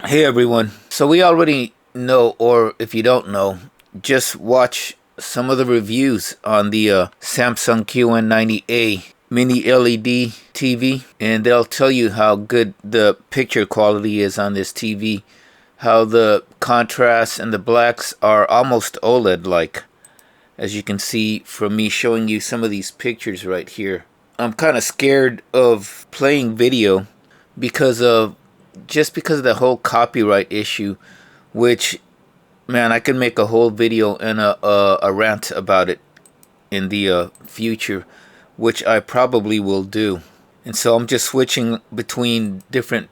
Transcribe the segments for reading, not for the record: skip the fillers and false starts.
Hey everyone. So we already know, or if you don't know, just watch some of the reviews on the Samsung QN90A Mini LED TV, and they'll tell you how good the picture quality is on this TV, how the contrast and the blacks are almost OLED-like, as you can see from me showing you some of these pictures right here. I'm kind of scared of playing video because of because of the whole copyright issue, which, man, I can make a whole video and a rant about it in the future, which I probably will do. And so I'm just switching between different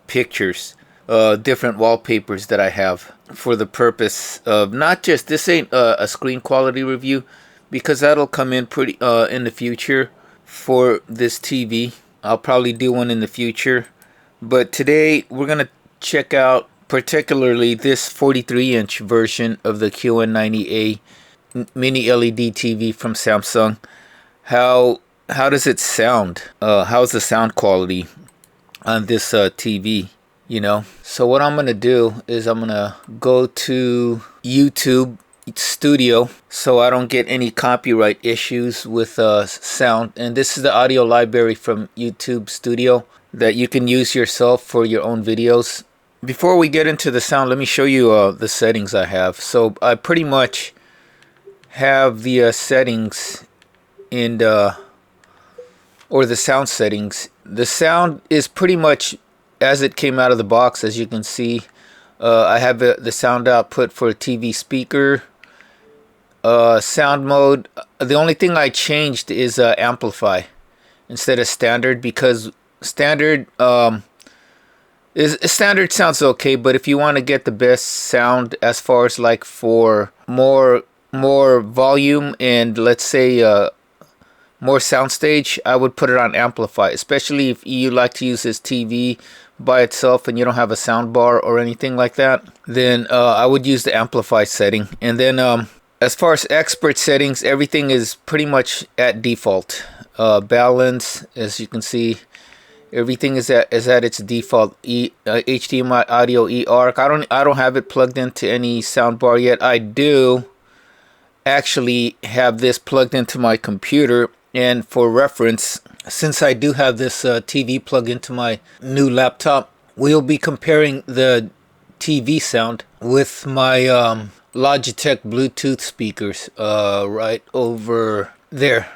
pictures, different wallpapers that I have for the purpose of not just, this ain't a screen quality review, because that'll come in pretty in the future for this TV. I'll probably do one in the future. But today we're going to check out particularly this 43-inch version of the QN90A Mini LED TV from Samsung. How does it sound? How's the sound quality on this TV? So what I'm going to do is I'm going to go to YouTube Studio so I don't get any copyright issues with sound. And this is the audio library from YouTube Studio that you can use yourself for your own videos. Before we get into the sound, let me show you the settings I have. So I pretty much have the settings in or the sound settings. The sound is pretty much as it came out of the box, as you can see. I have the sound output for a TV speaker. Sound mode, the only thing I changed is amplify instead of standard, because standard standard sounds okay, but if you want to get the best sound as far as like for more volume and let's say more soundstage, I would put it on amplify, especially if you like to use this TV by itself and you don't have a sound bar or anything like that. Then I would use the amplify setting. And then as far as expert settings, everything is pretty much at default. Balance, as you can see, everything is at its default. HDMI audio eARC. I don't have it plugged into any soundbar yet. I do actually have this plugged into my computer, and for reference, since I do have this TV plugged into my new laptop, we'll be comparing the TV sound with my Logitech Bluetooth speakers right over there.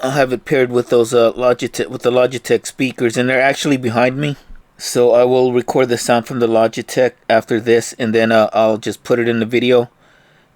I'll have it paired with those Logitech speakers, and they're actually behind me. So I will record the sound from the Logitech after this, and then I'll just put it in the video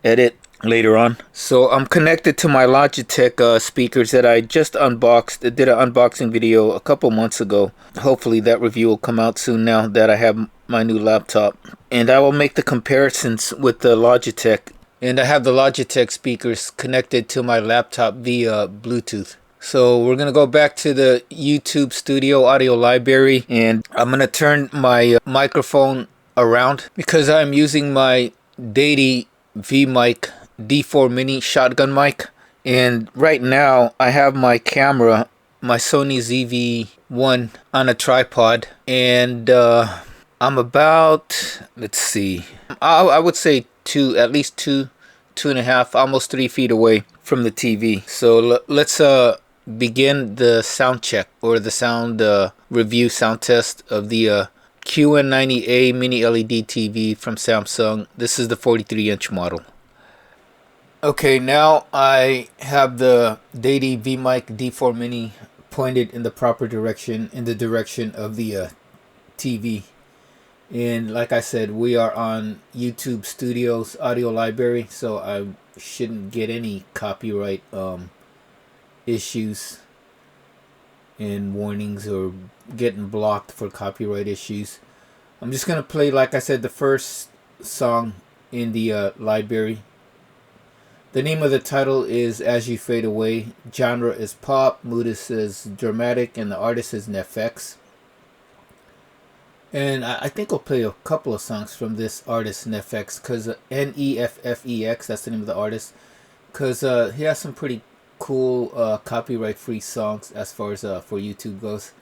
edit later on. So I'm connected to my Logitech speakers that I just unboxed. I did an unboxing video a couple months ago. Hopefully that review will come out soon now that I have my new laptop. And I will make the comparisons with the Logitech. And I have the Logitech speakers connected to my laptop via Bluetooth. So we're going to go back to the YouTube Studio audio library, and I'm going to turn my microphone around because I'm using my Deity V-Mic D4 Mini shotgun mic. And right now I have my camera, my Sony ZV-1, on a tripod, and I'm about, let's see, I would say at least two and a half, almost 3 feet away from the TV. So let's begin the sound check, or the sound review, sound test of the QN90A Mini LED TV from Samsung. This is the 43-inch model. Okay, now I have the Deity V-Mic D4 Mini pointed in the proper direction, in the direction of the TV. And like I said, we are on YouTube Studio's audio library, so I shouldn't get any copyright issues and warnings or getting blocked for copyright issues. I'm just going to play, like I said, the first song in the library. The name of the title is As You Fade Away. Genre is pop, mood is dramatic, and the artist is NFX. And I think I'll play a couple of songs from this artist, NFX, because NEFFEX, that's the name of the artist, because he has some pretty cool copyright-free songs as far as for YouTube goes.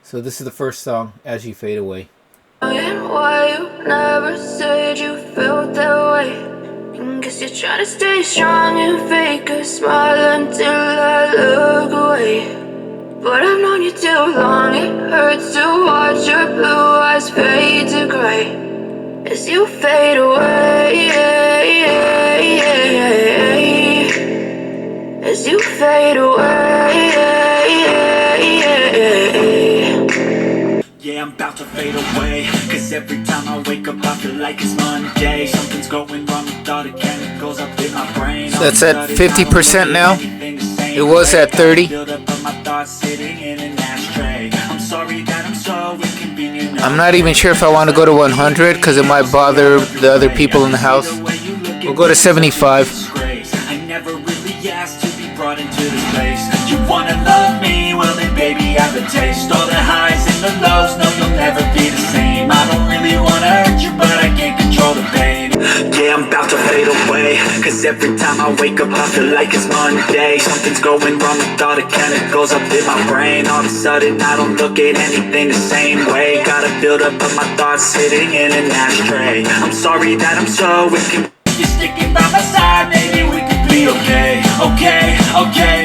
So this is the first song, As You Fade Away. And why you never said you felt that way? And guess you're trying to stay strong and fake a smile until I look away. But I've known you too long, it hurts to watch your blue eyes fade to gray as you fade away, as you fade away. Yeah, I'm about to fade away, cause every time I wake up I feel like it's Monday. Something's going wrong with all the chemicals up in my brain. So that's at 50% now. It was at 30. I'm not even sure if I want to go to 100 because it might bother the other people in the house. We'll go to 75. I never really asked to be brought into this place. You wanna love me? Well then baby I have a taste. All the highs and the lows, no you'll never be the same. I don't really wanna hurt you but I can't control the pain. Yeah, I'm about to fade away, cause every time I wake up I feel like it's Monday. Something's going wrong with all the chemicals up in my brain. All of a sudden I don't look at anything the same way. Gotta build up of my thoughts sitting in an ashtray. I'm sorry that I'm so wicked. You're sticking by my side, maybe we could be okay. Okay,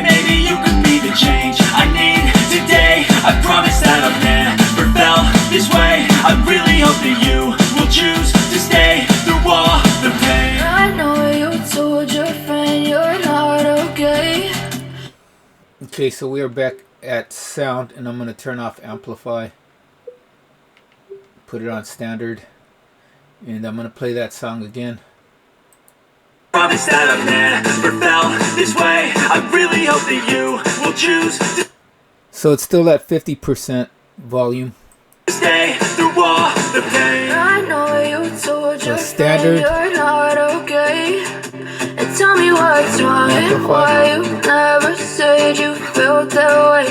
maybe you could be the change I need today. I promise that I've never felt this way. I really hope that you will choose to stay through all the pain. I know you told your friend you're not okay. Okay, so we are back at sound, and I'm going to turn off amplify, put it on standard, and I'm going to play that song again. Promise that I've never felt this way. I really hope that you will choose to So it's still at 50% volume. stay through all the pain. I know you told your standard. friend you're not okay. And tell me what's wrong and why you never said you felt that way.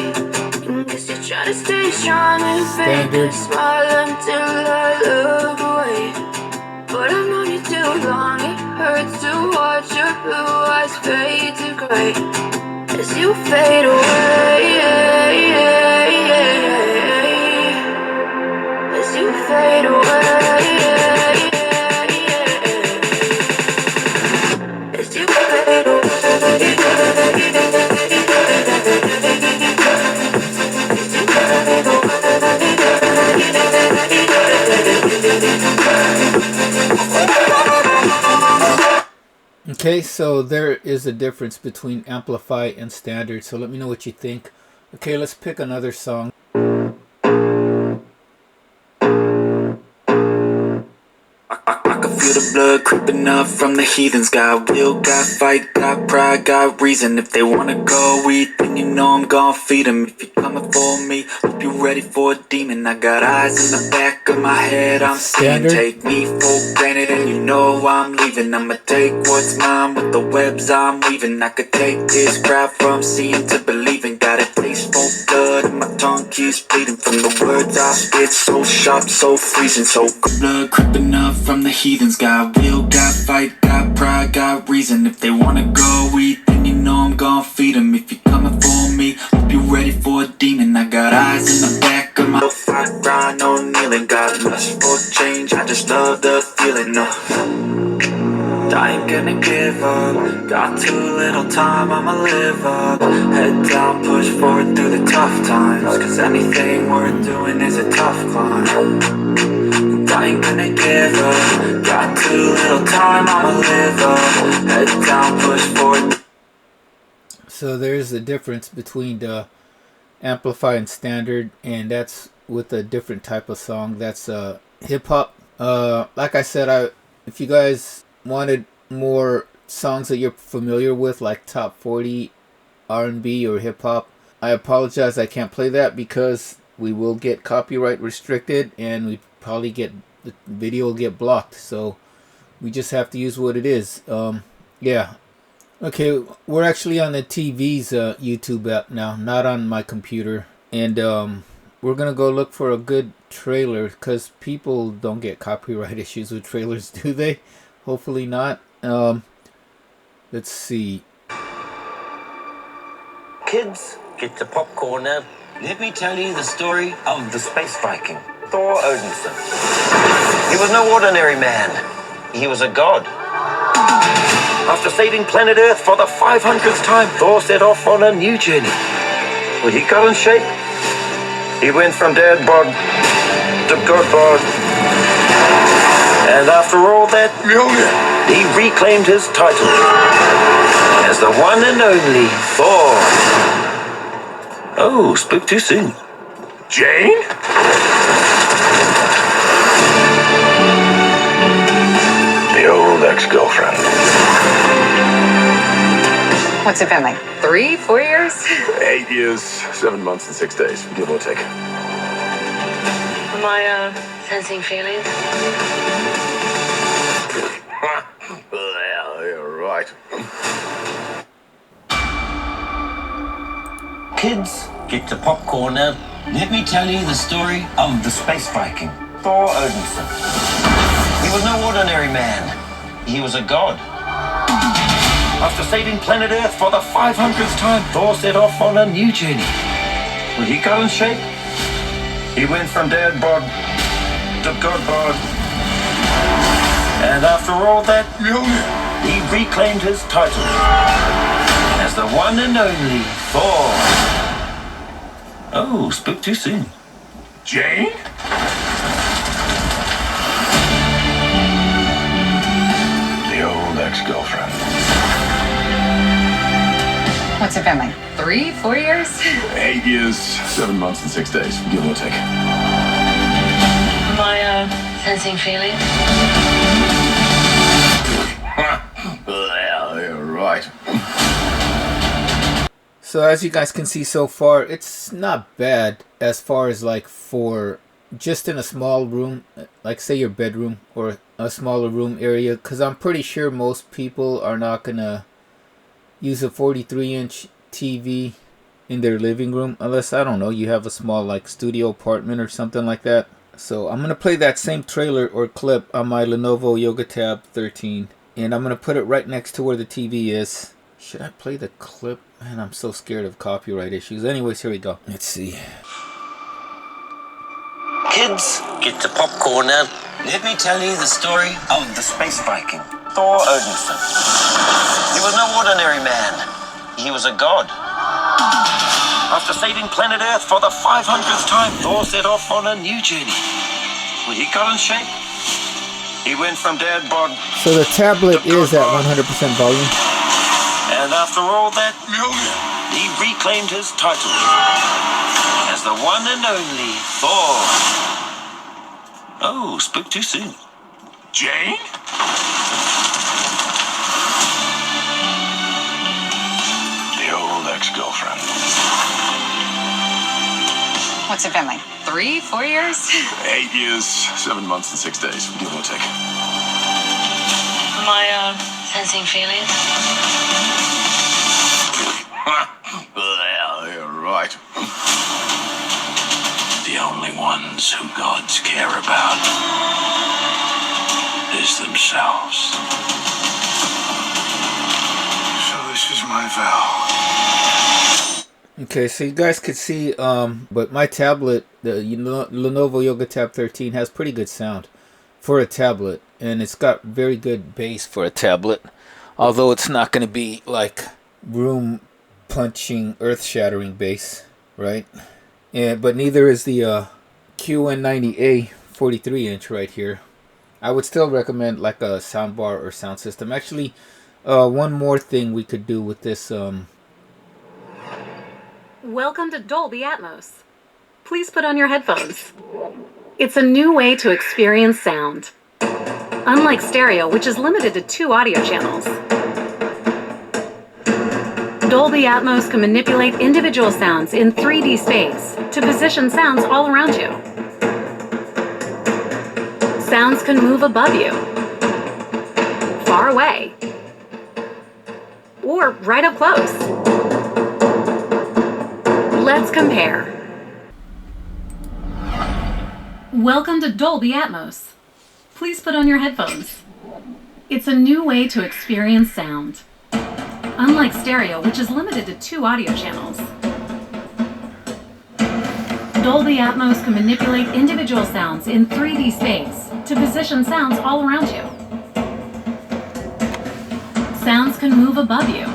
And guess you're trying to stay strong and fake a smile until I look away. But I've known you too long, it hurts to watch your blue eyes fade to gray as you fade away, as you fade away, as you fade away. Okay, so there is a difference between amplify and standard, so let me know what you think. Okay, let's pick another song. I can feel the blood creeping up from the heathens. Got will, got fight, got pride, got reason. If they wanna go eat, then you know I'm gon' feed them. If you're coming for me, hope you're ready for a demon. I got eyes in the back of my head, I'm seeing. Take me for granted and you know I'm leaving. I'ma take what's mine with the webs I'm weaving. I could take this crowd from seeing to believing. Got a taste for blood and my tongue keeps bleeding from the words I spit. So sharp, so freezing, so blood creeping up from the heathens. Got will, got fight, got pride, got reason. If they wanna go eat, then you know I'm gon' feed them. If you're coming for me, hope you're ready for a demon. I got eyes in the back of my fight, grind, no kneeling. Got lust for change, I just love the feeling. I ain't gonna give up. Got too little time, I'ma live up. Head down, push forward through the tough times. Cause anything worth doing is a tough climb. I ain't gonna give up. Got too little time, I'ma live up. Head down, push forward. So there's a difference between the amplify and standard, and that's with a different type of song. That's hip hop. Like I said, if you guys wanted more songs that you're familiar with, like top 40 R&B or hip hop, I apologize, I can't play that because we will get copyright restricted and we probably get the video will get blocked, so we just have to use what it is. Yeah, okay, we're actually on the TV's YouTube app now, not on my computer, and we're gonna go look for a good trailer because people don't get copyright issues with trailers, do they? Hopefully not. Let's see. Kids, get the popcorn now. Let me tell you the story of the space Viking, Thor Odinson. He was no ordinary man. He was a god. After saving planet Earth for the 500th time, Thor set off on a new journey. When he got in shape, he went from dad bod to god bod. And after all that, he reclaimed his title as the one and only Thor. Oh, spoke too soon. Jane? The old ex-girlfriend. What's it been, like 3, 4 years? 8 years, 7 months and 6 days, give or take. Am I, sensing feelings? Well, you're right. Kids, get your popcorn now. Let me tell you the story of the space Viking, Thor Odinson. He was no ordinary man. He was a god. After saving planet Earth for the 500th time, Thor set off on a new journey. When he got in shape, he went from dad bod to god bod. And after all that, he reclaimed his title as the one and only Thor. Oh, spoke too soon. Jane? The old ex-girlfriend. What's it been, like 3, 4 years? 8 years, 7 months and 6 days, give or take. Am I, sensing feelings? Well, you're right. So as you guys can see so far, it's not bad as far as like for just in a small room, like say your bedroom or a smaller room area, because I'm pretty sure most people are not gonna use a 43-inch TV in their living room unless, I don't know, you have a small like studio apartment or something like that. So I'm gonna play that same trailer or clip on my Lenovo Yoga Tab 13, and I'm gonna put it right next to where the TV is. Should I play the clip? Man, I'm so scared of copyright issues. Anyways, here we go. Let's see. Kids, get your popcorn now. Let me tell you the story of the space Viking, Thor Odinson. He was no ordinary man. He was a god. After saving planet Earth for the 500th time, Thor set off on a new journey. When he got in shape, he went from dad bod. So the tablet is at 100% volume. And after all that, he reclaimed his title as the one and only Thor. Oh, spoke too soon. Jane? The old ex-girlfriend. What's it been, like 3, 4 years? 8 years, 7 months and 6 days, give or take. Am I, sensing feelings? Well, you're right. The only ones who gods care about is themselves. So this is my vow. Okay, so you guys could see, but my tablet, the Lenovo Yoga Tab 13, has pretty good sound for a tablet, and it's got very good bass for a tablet, although it's not going to be like room punching, earth-shattering bass, right? But neither is the QN90A 43-inch right here. I would still recommend like a soundbar or sound system. Actually, one more thing we could do with this. Welcome to Dolby Atmos. Please put on your headphones. It's a new way to experience sound. Unlike stereo, which is limited to 2 audio channels, Dolby Atmos can manipulate individual sounds in 3D space to position sounds all around you. Sounds can move above you, far away, or right up close. Let's compare. Welcome to Dolby Atmos. Please put on your headphones. It's a new way to experience sound. Unlike stereo, which is limited to 2 audio channels, Dolby Atmos can manipulate individual sounds in 3D space to position sounds all around you. Sounds can move above you,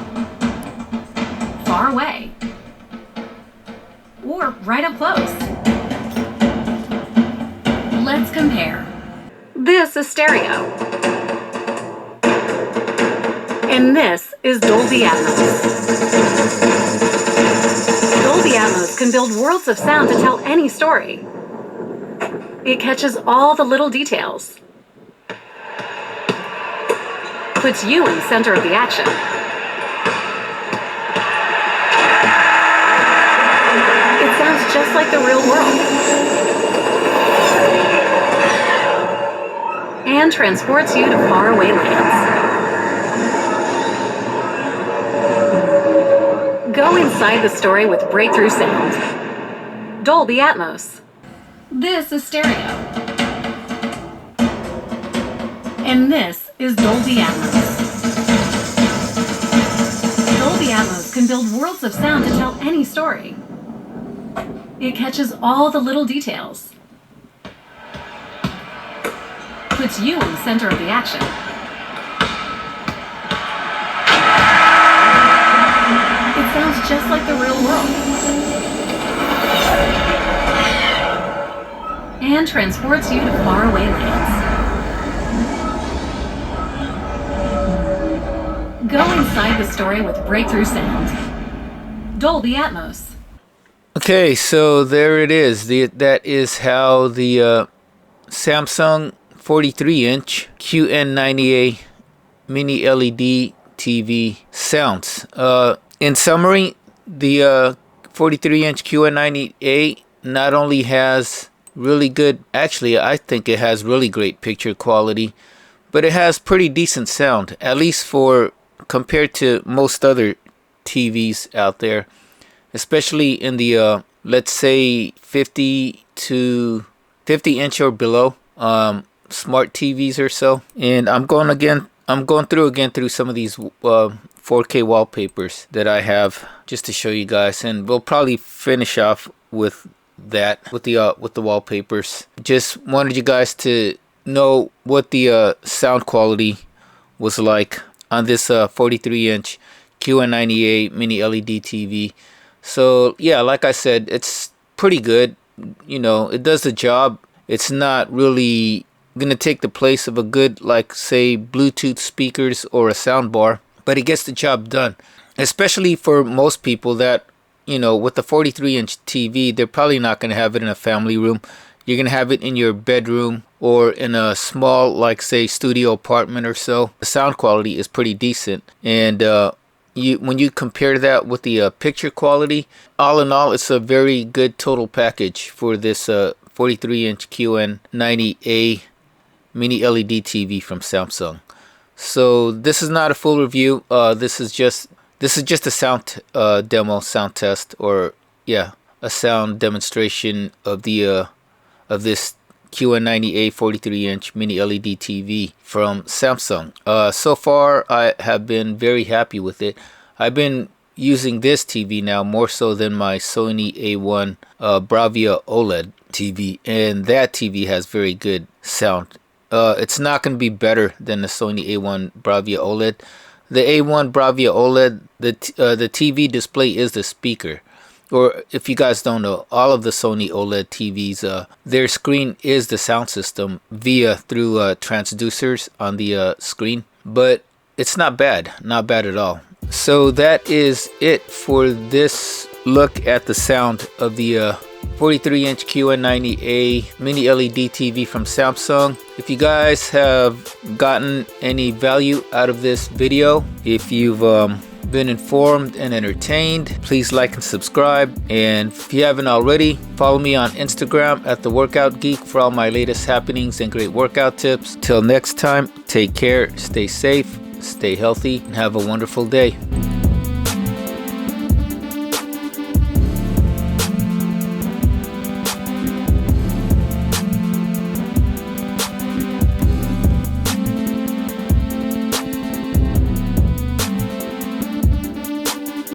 far away, or right up close. Let's compare. This is stereo. And this is Dolby Atmos. Dolby Atmos can build worlds of sound to tell any story. It catches all the little details. Puts you in the center of the action. It sounds just like the real world. And transports you to faraway lands. Go inside the story with breakthrough sound. Dolby Atmos. This is stereo. And this is Dolby Atmos. Dolby Atmos can build worlds of sound to tell any story. It catches all the little details. Puts you in the center of the action. It sounds just like the real world. And transports you to faraway lands. Go inside the story with breakthrough sound. Dolby Atmos. Okay, so there it is. That is how the Samsung 43-inch QN90A Mini LED TV sounds. In summary, the 43-inch QN90A not only has really good, actually I think it has really great picture quality, but it has pretty decent sound, at least for compared to most other TVs out there, especially in the let's say 50 inch or below smart TVs or so. And I'm going through some of these 4K wallpapers that I have just to show you guys, and we'll probably finish off with that with the wallpapers. Just wanted you guys to know what the sound quality was like on this 43-inch QN90A Mini LED TV. So yeah, like I said, it's pretty good. You know, it does the job. It's not really gonna take the place of a good, like, say, Bluetooth speakers or a sound bar, but it gets the job done. Especially for most people that, you know, with the 43-inch TV, they're probably not gonna have it in a family room. You're gonna have it in your bedroom or in a small, like, say, studio apartment or so. The sound quality is pretty decent, and when you compare that with the picture quality, all in all, it's a very good total package for this 43-inch QN90A Mini LED TV from Samsung. So this is not a full review. This is just a sound demo, sound test, or yeah, a sound demonstration of the of this QN90A 43-inch Mini LED TV from Samsung. So far, I have been very happy with it. I've been using this TV now more so than my Sony A1 Bravia OLED TV, and that TV has very good sound. It's not going to be better than the Sony A1 Bravia OLED. The A1 Bravia OLED, the TV display is the speaker. Or if you guys don't know, all of the Sony OLED TVs, their screen is the sound system through transducers on the screen. But it's not bad at all. So that is it for this look at the sound of the 43-inch QN90A Mini LED TV from Samsung. If you guys have gotten any value out of this video, if you've been informed and entertained, please like and subscribe. And if you haven't already, follow me on Instagram at The Workout Geek for all my latest happenings and great workout tips. Till next time, take care, stay safe, stay healthy, and have a wonderful day.